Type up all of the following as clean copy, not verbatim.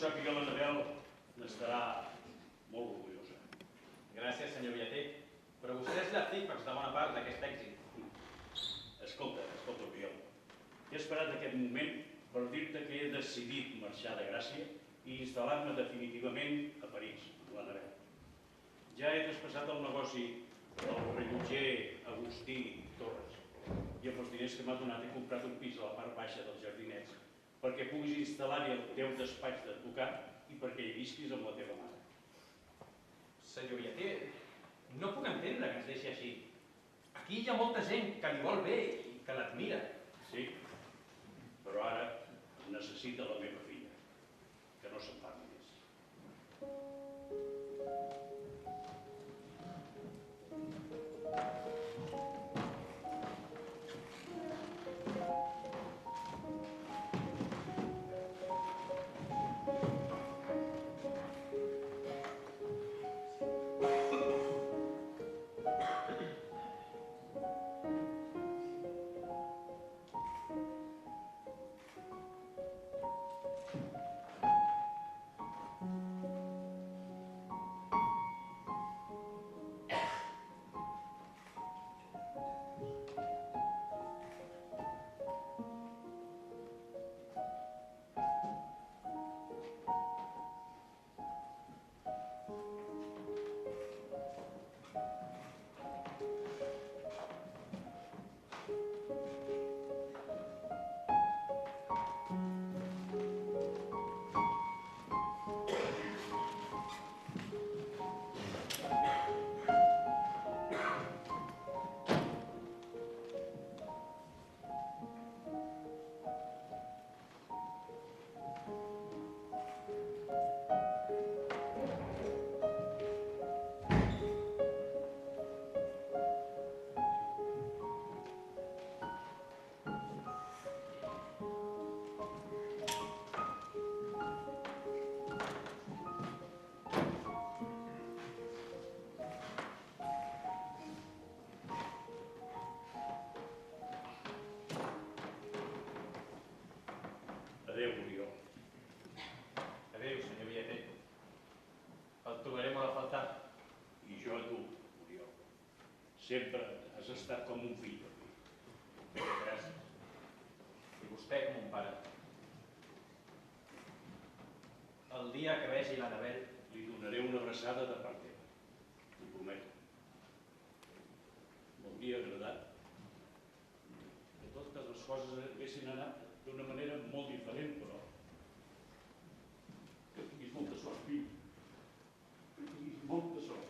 sàpiga l'Anabel n'estarà molt orgullosa. Gràcies, senyor Villeter. Però vostè és l'artífex de bona part d'aquest èxit. Escolta, Oriol. He esperat aquest moment per dir-te que he decidit marxar de Gràcia i instal·lar-me definitivament a París, amb l'Anabel. Ja he traspassat el negoci del rellotger Agustí Torres i amb els diners que m'ha donat he comprat un pis a la part baixa dels Jardinets perquè puguis instal·lar-hi el teu despatx d'advocat i perquè hi visquis amb la teva mare. Senyor Villeter, no puc entendre que ens deixi així. Aquí hi ha molta gent que li vol bé i que l'admira. Sí, però ara necessita la meva filla, que no se'n parli més. Adéu, Oriol. Adéu, senyor Villeter. El trobaré molt a faltar. I jo a tu, Oriol. Sempre has estat com un fill per mi. Gràcies. I vostè com un pare. El dia que vegi l'Anabel... Li donaré una abraçada de part teva. T'ho prometo. M'hauria agradat que totes les coses haguessin anat d'una manera molt diferent, però que tinguis molta sort, fill. Que tinguis molta sort.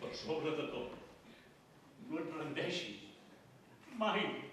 Per sobre de tot, no et rendeixis. Mai.